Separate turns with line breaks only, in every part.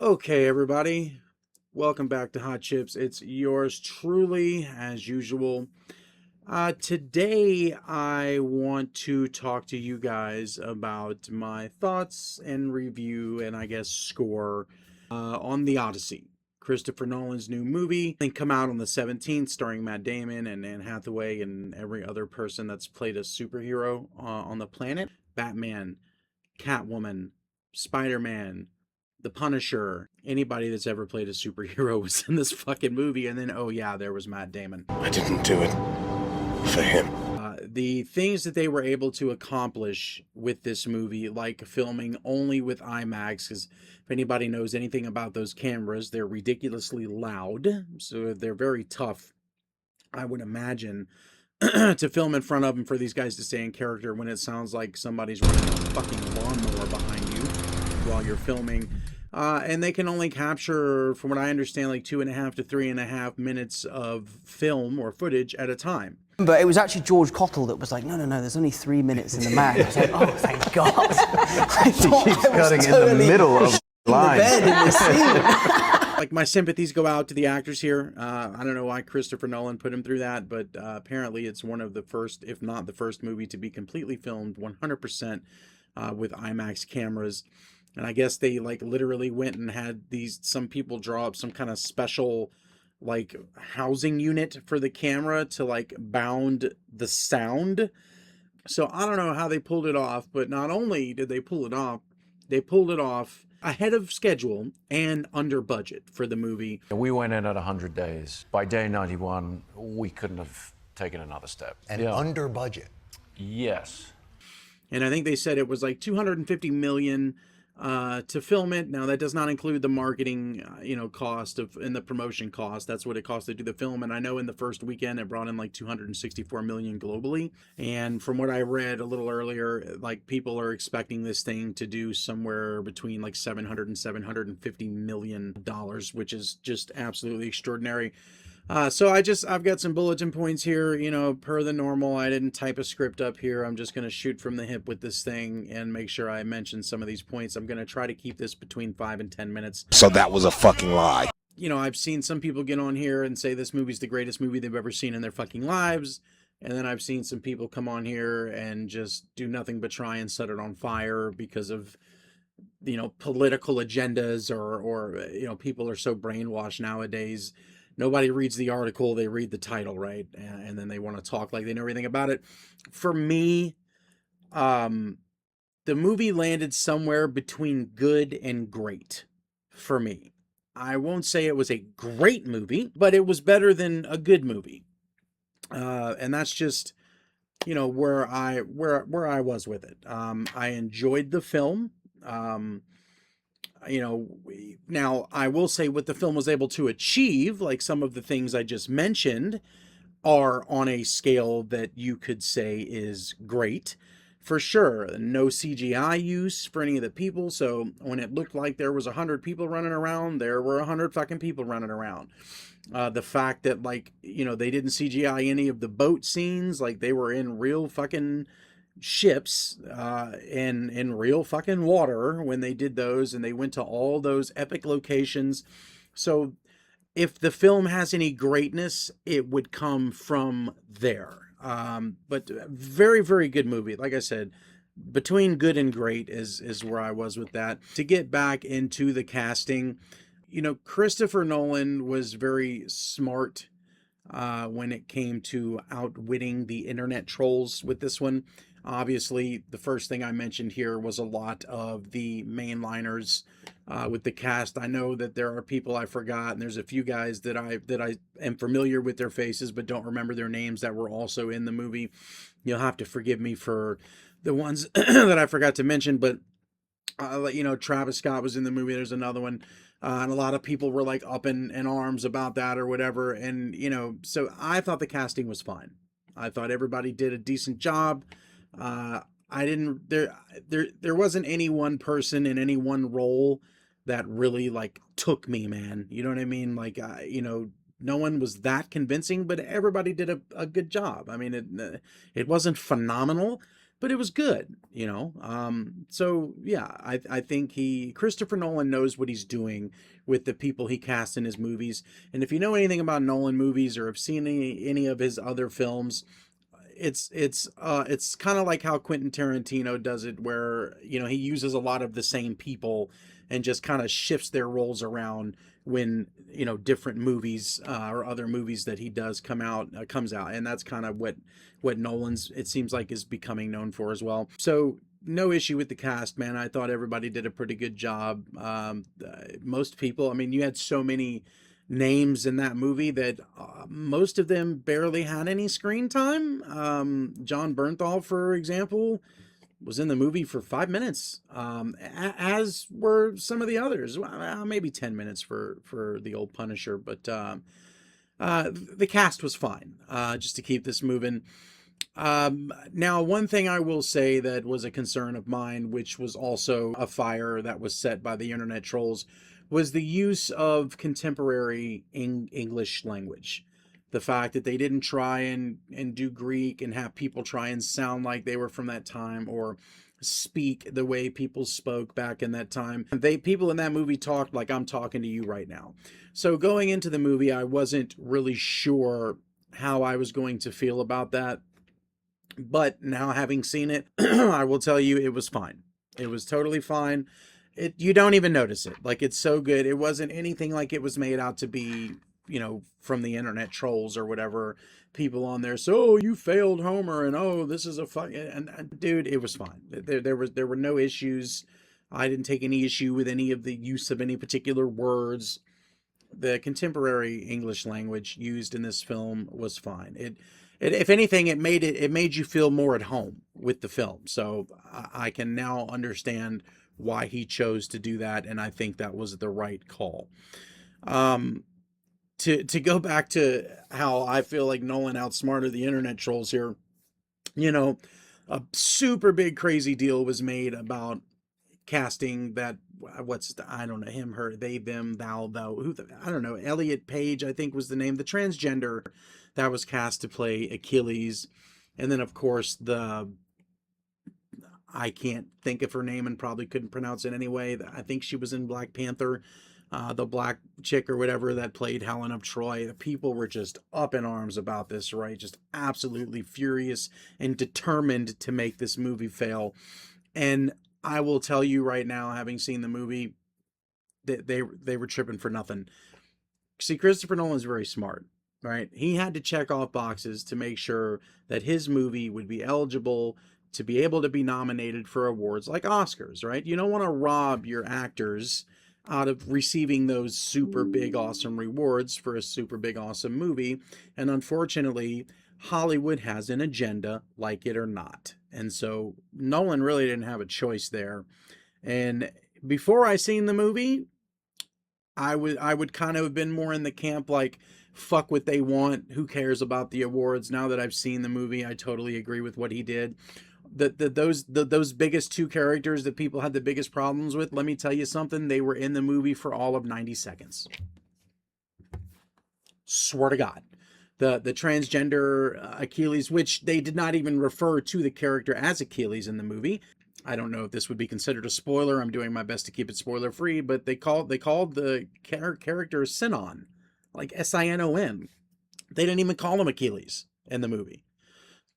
Okay, everybody, welcome back to Hot Chips. It's yours truly, as usual. Today, I want to talk to you guys about my thoughts and review, and I guess score on the Odyssey, Christopher Nolan's new movie. It come out on the 17th, starring Matt Damon and Anne Hathaway and every other person that's played a superhero on the planet. Batman, Catwoman, Spider-Man, the Punisher, anybody that's ever played a superhero was in this fucking movie. And then, oh yeah, there was Matt Damon.
I didn't do it for him.
The things that they were able to accomplish with this movie, like filming only with IMAX, because if anybody knows anything about those cameras, they're ridiculously loud, so they're very tough, I would imagine, to film in front of them for these guys to stay in character when it sounds like somebody's running a fucking lawnmower behind you while you're filming. And they can only capture, from what I understand, like 2.5 to 3.5 minutes of film or footage at a time.
But it was actually George Cottle that was like, no, there's only 3 minutes in the mag. I was like, oh, thank God. I thought
He keeps
I was
cutting
totally
in the middle of the line.
in the bed in this scene.
Like, my sympathies go out to the actors here. I don't know why Christopher Nolan put him through that, but apparently it's one of the first, if not the first movie to be completely filmed 100% with IMAX cameras. And I guess they like literally went and had some people draw up some kind of special like housing unit for the camera to like bound the sound. So I don't know how they pulled it off, but not only did they pull it off ahead of schedule and under budget for the movie.
We went in at 100 days. By day 91, we couldn't have taken another step.
And under budget.
Yes.
And I think they said it was like 250 million to film it. Now that does not include the marketing, cost and the promotion cost. That's what it cost to do the film. And I know in the first weekend it brought in like 264 million globally. And from what I read a little earlier, like people are expecting this thing to do somewhere between like 700 and 750 million dollars, which is just absolutely extraordinary. So I've got some bulletin points here, per the normal. I didn't type a script up here. I'm just going to shoot from the hip with this thing and make sure I mention some of these points. I'm going to try to keep this between 5 and 10 minutes.
So that was a fucking lie.
I've seen some people get on here and say this movie's the greatest movie they've ever seen in their fucking lives. And then I've seen some people come on here and just do nothing but try and set it on fire because of, political agendas or people are so brainwashed nowadays. Nobody reads the article, they read the title, right? And then they want to talk like they know everything about it. For me, the movie landed somewhere between good and great for me. I won't say it was a great movie, but it was better than a good movie. And that's just, where I was with it. I enjoyed the film. Now I will say what the film was able to achieve, like some of the things I just mentioned, are on a scale that you could say is great. For sure, no CGI use for any of the people, so when it looked like there was 100 people running around, there were 100 fucking people running around. The fact that, they didn't CGI any of the boat scenes, like they were in real fucking ships in real fucking water when they did those, and they went to all those epic locations. So if the film has any greatness, it would come from there. But very, very good movie. Like I said, between good and great is where I was with that. To get back into the casting, Christopher Nolan was very smart when it came to outwitting the internet trolls with this one. Obviously, the first thing I mentioned here was a lot of the mainliners with the cast. I know that there are people I forgot, and there's a few guys that I am familiar with their faces but don't remember their names that were also in the movie. You'll have to forgive me for the ones that I forgot to mention, but Travis Scott was in the movie. There's another one. And a lot of people were like up in arms about that or whatever. And, so I thought the casting was fine. I thought everybody did a decent job. There wasn't any one person in any one role that really like took me, man. You know what I mean? Like, no one was that convincing, but everybody did a good job. I mean, it wasn't phenomenal, but it was good, you know. So yeah, I think Christopher Nolan knows what he's doing with the people he casts in his movies. And if you know anything about Nolan movies or have seen any of his other films, it's kind of like how Quentin Tarantino does it, where, you know, he uses a lot of the same people and just kind of shifts their roles around when, you know, different movies or other movies that he does comes out, and that's kind of what Nolan's, it seems like, is becoming known for as well. So no issue with the cast, man. I thought everybody did a pretty good job. Most people, I mean, you had so many names in that movie that most of them barely had any screen time. John Bernthal, for example, was in the movie for 5 minutes, as were some of the others. Well, maybe 10 minutes for the old Punisher, but the cast was fine, just to keep this moving. Now, one thing I will say that was a concern of mine, which was also a fire that was set by the internet trolls, was the use of contemporary English language. The fact that they didn't try and do Greek and have people try and sound like they were from that time, or speak the way people spoke back in that time. People in that movie talked like I'm talking to you right now. So going into the movie, I wasn't really sure how I was going to feel about that. But now, having seen it, I will tell you it was fine. It was totally fine. You don't even notice it. Like, it's so good. It wasn't anything like it was made out to be, you know, from the internet trolls or whatever, people on there. So, you failed Homer, and oh, this is a fuck. And dude, it was fine. There were no issues. I didn't take any issue with any of the use of any particular words. The contemporary English language used in this film was fine. If anything, it made you feel more at home with the film. So I can now understand why he chose to do that, and I think that was the right call. To go back to how I feel like Nolan outsmarted the internet trolls here, you know, a super big crazy deal was made about casting that, I don't know, him, her, they, them, thou, I don't know, Elliot Page, I think was the name, the transgender that was cast to play Achilles. And then, of course, I can't think of her name and probably couldn't pronounce it anyway. I think she was in Black Panther, the black chick or whatever that played Helen of Troy. The people were just up in arms about this, right? Just absolutely furious and determined to make this movie fail. And I will tell you right now, having seen the movie, that they were tripping for nothing. See, Christopher Nolan's very smart, right? He had to check off boxes to make sure that his movie would be eligible to be able to be nominated for awards like Oscars, right? You don't want to rob your actors out of receiving those super big, awesome rewards for a super big, awesome movie. And unfortunately, Hollywood has an agenda, like it or not. And so Nolan really didn't have a choice there. And before I seen the movie, I would kind of have been more in the camp like, fuck what they want, who cares about the awards. Now that I've seen the movie, I totally agree with what he did. Those biggest two characters that people had the biggest problems with, let me tell you something, they were in the movie for all of 90 seconds. Swear to God. The transgender Achilles, which they did not even refer to the character as Achilles in the movie. I don't know if this would be considered a spoiler. I'm doing my best to keep it spoiler free, but they called the character Sinon, like Sinon. They didn't even call him Achilles in the movie.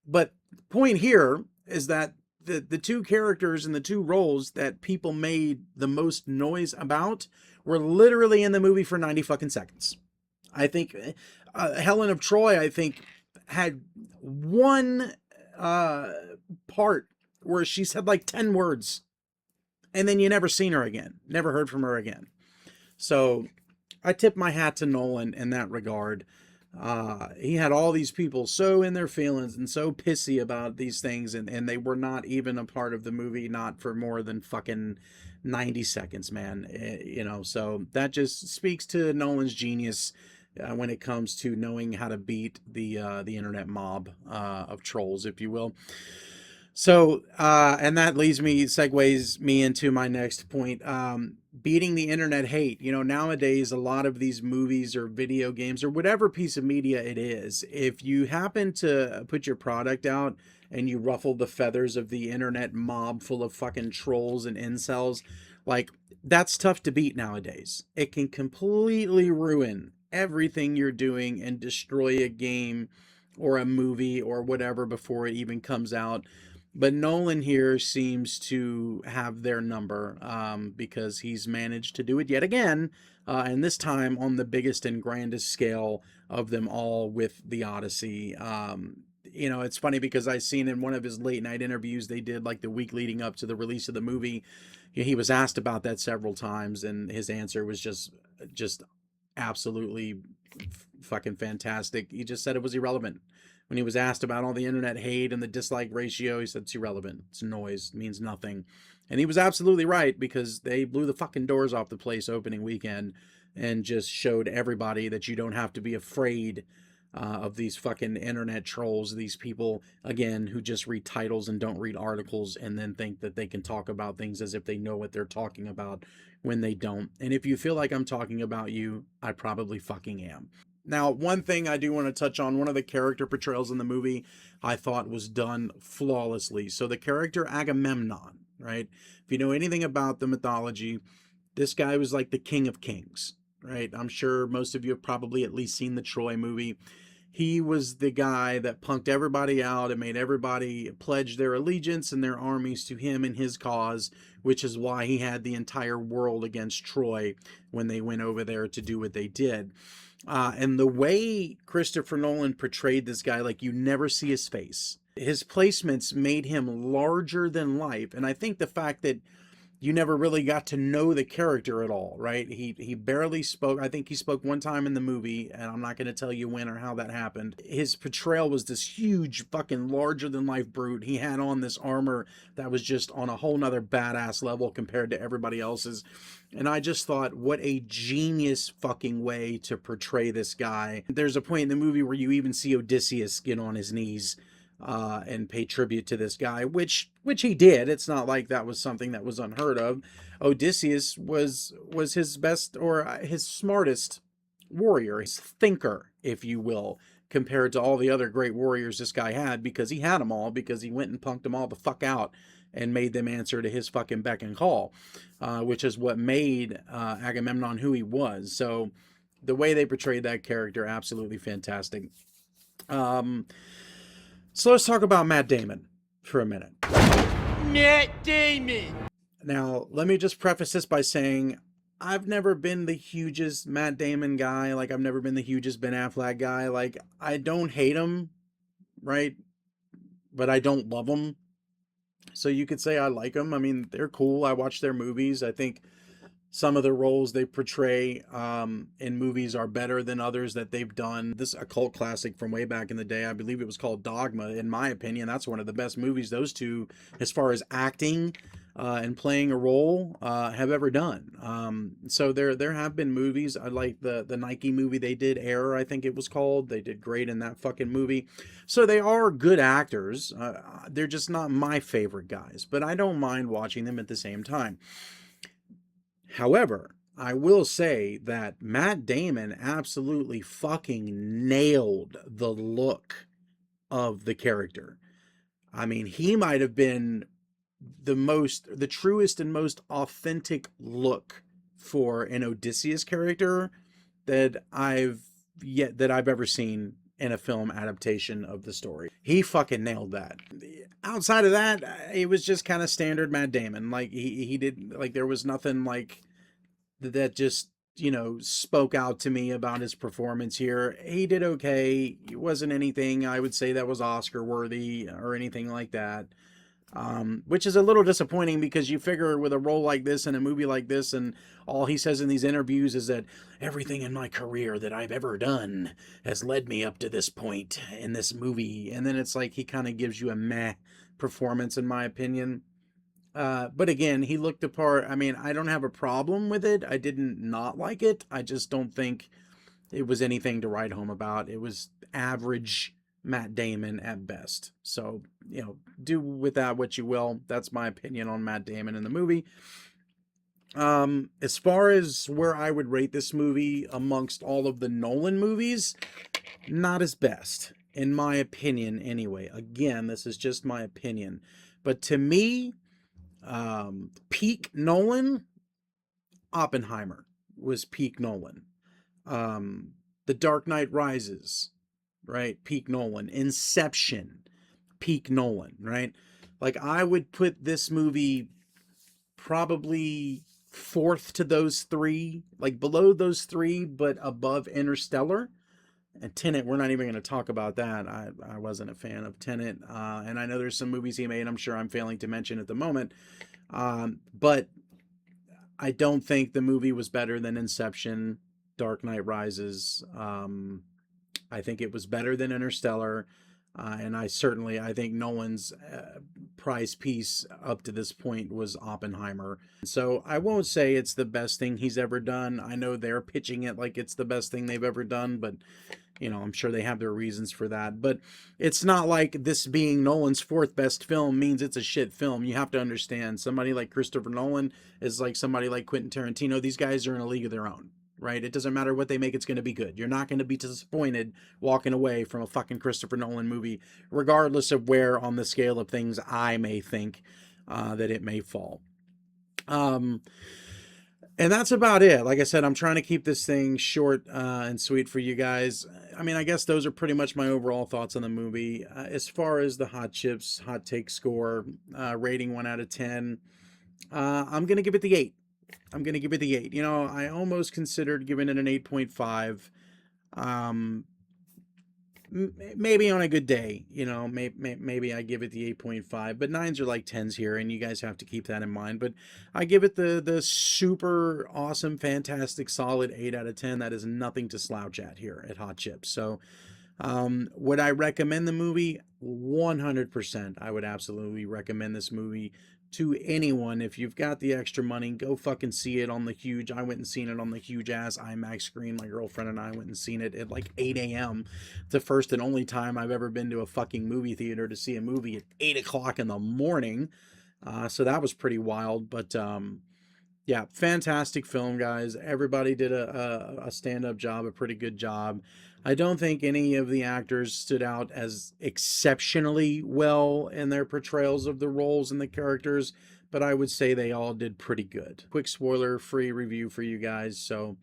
But the point here is that the two characters and the two roles that people made the most noise about were literally in the movie for 90 fucking seconds. I think Helen of Troy, I think, had one part where she said like 10 words, and then you never seen her again, never heard from her again. So I tip my hat to Nolan in that regard. He had all these people so in their feelings and so pissy about these things, and they were not even a part of the movie, not for more than fucking 90 seconds, man. You know, so that just speaks to Nolan's genius when it comes to knowing how to beat the internet mob of trolls, if you will. So, and that segues me into my next point. Beating the internet hate. You know, nowadays, a lot of these movies or video games or whatever piece of media it is, if you happen to put your product out and you ruffle the feathers of the internet mob full of fucking trolls and incels. Like, that's tough to beat nowadays. It can completely ruin everything you're doing and destroy a game or a movie or whatever before it even comes out. But Nolan here seems to have their number, because he's managed to do it yet again, and this time on the biggest and grandest scale of them all with the Odyssey. It's funny because I seen in one of his late night interviews they did like the week leading up to the release of the movie. He was asked about that several times, and his answer was just absolutely fucking fantastic. He just said it was irrelevant. When he was asked about all the internet hate and the dislike ratio, he said it's irrelevant. It's noise. It means nothing. And he was absolutely right, because they blew the fucking doors off the place opening weekend and just showed everybody that you don't have to be afraid of these fucking internet trolls, these people, again, who just read titles and don't read articles and then think that they can talk about things as if they know what they're talking about when they don't. And if you feel like I'm talking about you, I probably fucking am. Now, one thing I do want to touch on, one of the character portrayals in the movie I thought was done flawlessly. So the character Agamemnon, right? If you know anything about the mythology, this guy was like the king of kings, right? I'm sure most of you have probably at least seen the Troy movie. He was the guy that punked everybody out and made everybody pledge their allegiance and their armies to him and his cause, which is why he had the entire world against Troy when they went over there to do what they did. And the way Christopher Nolan portrayed this guy, like you never see his face. His placements made him larger than life. And I think the fact that you never really got to know the character at all, right? He barely spoke. I think he spoke one time in the movie, and I'm not going to tell you when or how that happened. His portrayal was this huge, fucking larger than life brute. He had on this armor that was just on a whole nother badass level compared to everybody else's. And I just thought, what a genius fucking way to portray this guy. There's a point in the movie where you even see Odysseus get on his knees and pay tribute to this guy, which he did. It's not like that was something that was unheard of. Odysseus was his best, or his smartest warrior, his thinker, if you will, compared to all the other great warriors this guy had, because he had them all, because he went and punked them all the fuck out and made them answer to his fucking beck and call, which is what made Agamemnon who he was. So the way they portrayed that character, absolutely fantastic. So let's talk about Matt Damon for a minute.
Matt Damon!
Now, let me just preface this by saying I've never been the hugest Matt Damon guy. Like, I've never been the hugest Ben Affleck guy. Like, I don't hate him, right? But I don't love him. So you could say I like them. I mean, they're cool. I watch their movies. I think some of the roles they portray in movies are better than others that they've done. This is a cult classic from way back in the day. I believe it was called Dogma. In my opinion, that's one of the best movies those two, as far as acting and playing a role, have ever done. So there have been movies. I like the Nike movie they did, Error, I think it was called. They did great in that fucking movie. So they are good actors. They're just not my favorite guys, but I don't mind watching them at the same time. However, I will say that Matt Damon absolutely fucking nailed the look of the character. I mean, he might have been the truest and most authentic look for an Odysseus character that I've ever seen in a film adaptation of the story. He fucking nailed that. Outside of that, it was just kind of standard Matt Damon. Like he did, like there was nothing like that just, spoke out to me about his performance here. He did okay. It wasn't anything I would say that was Oscar worthy or anything like that. Which is a little disappointing, because you figure with a role like this and a movie like this, and all he says in these interviews is that everything in my career that I've ever done has led me up to this point in this movie. And then it's like he kind of gives you a meh performance, in my opinion. But again, he looked the part. I mean, I don't have a problem with it. I didn't not like it. I just don't think it was anything to write home about. It was average Matt Damon at best. So, do with that what you will. That's my opinion on Matt Damon in the movie. As far as where I would rate this movie amongst all of the Nolan movies, not his best. in my opinion anyway, again, this is just my opinion, but to me, peak Nolan, Oppenheimer was peak Nolan. The Dark Knight Rises, right? Peak Nolan. Inception, peak Nolan, right? Like, I would put this movie probably fourth to those three, like below those three, but above Interstellar. And Tenet, we're not even going to talk about that. I wasn't a fan of Tenet. And I know there's some movies he made I'm sure I'm failing to mention at the moment. But I don't think the movie was better than Inception, Dark Knight Rises. I think it was better than Interstellar. And I think Nolan's prize piece up to this point was Oppenheimer. So I won't say it's the best thing he's ever done. I know they're pitching it like it's the best thing they've ever done, but I'm sure they have their reasons for that. But it's not like this being Nolan's fourth best film means it's a shit film. You have to understand, somebody like Christopher Nolan is like somebody like Quentin Tarantino. These guys are in a league of their own. Right? It doesn't matter what they make, it's going to be good. You're not going to be disappointed walking away from a fucking Christopher Nolan movie, regardless of where on the scale of things I may think that it may fall. And that's about it. Like I said, I'm trying to keep this thing short and sweet for you guys. I mean, I guess those are pretty much my overall thoughts on the movie. As far as the HottChipzz hot take score, rating 1 out of 10, I'm going to give it the 8. I'm going to give it the 8. I almost considered giving it an 8.5. Maybe on a good day, maybe I give it the 8.5, but 9s are like 10s here, and you guys have to keep that in mind. But I give it the super awesome, fantastic, solid 8 out of 10. That is nothing to slouch at here at HottChipzz. So would I recommend the movie? 100%. I would absolutely recommend this movie to anyone. If you've got the extra money, go fucking see it on the huge. I went and seen it on the huge ass IMAX screen. My girlfriend and I went and seen it at like 8 a.m. The first and only time I've ever been to a fucking movie theater to see a movie at 8 o'clock in the morning. So that was pretty wild. But yeah, fantastic film, guys. Everybody did a stand-up job, a pretty good job. I don't think any of the actors stood out as exceptionally well in their portrayals of the roles and the characters, but I would say they all did pretty good. Quick spoiler-free review for you guys. So,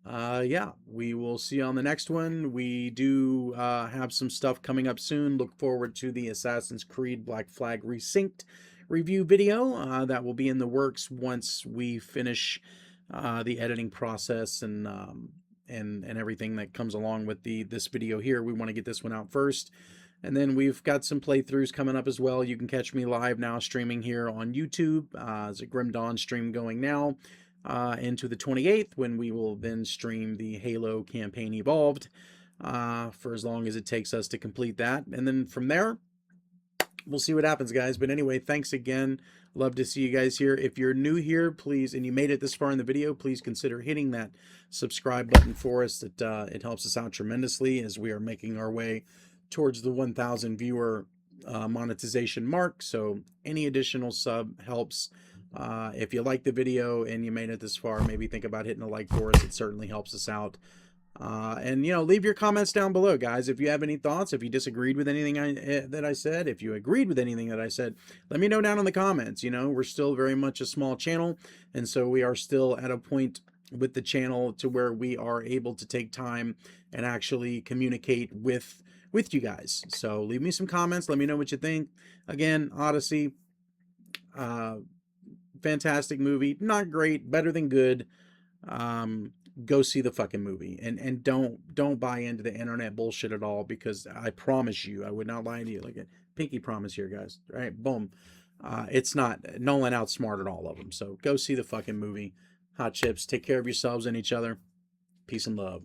yeah, we will see you on the next one. We do have some stuff coming up soon. Look forward to the Assassin's Creed Black Flag Resynced review video. That will be in the works once we finish the editing process and everything that comes along with this video here. We want to get this one out first. And then we've got some playthroughs coming up as well. You can catch me live now streaming here on YouTube. There's a Grim Dawn stream going now into the 28th, when we will then stream the Halo campaign Evolved for as long as it takes us to complete that. And then from there, we'll see what happens, guys. But anyway, thanks again. Love to see you guys here. If you're new here, please, and you made it this far in the video, please consider hitting that subscribe button for us. It helps us out tremendously as we are making our way towards the 1,000 viewer monetization mark. So any additional sub helps. If you like the video and you made it this far, maybe think about hitting a like for us. It certainly helps us out. And leave your comments down below, guys. If you have any thoughts, if you disagreed with anything that I said, if you agreed with anything that I said, let me know down in the comments. We're still very much a small channel, and so we are still at a point with the channel to where we are able to take time and actually communicate with you guys. So leave me some comments. Let me know what you think. Again, Odyssey, fantastic movie. Not great, better than good. Go see the fucking movie, and don't buy into the internet bullshit at all, because I promise you, I would not lie to you. Like a pinky promise here, guys. All right, boom. It's not. Nolan outsmarted all of them. So go see the fucking movie. HottChipzz, take care of yourselves and each other. Peace and love.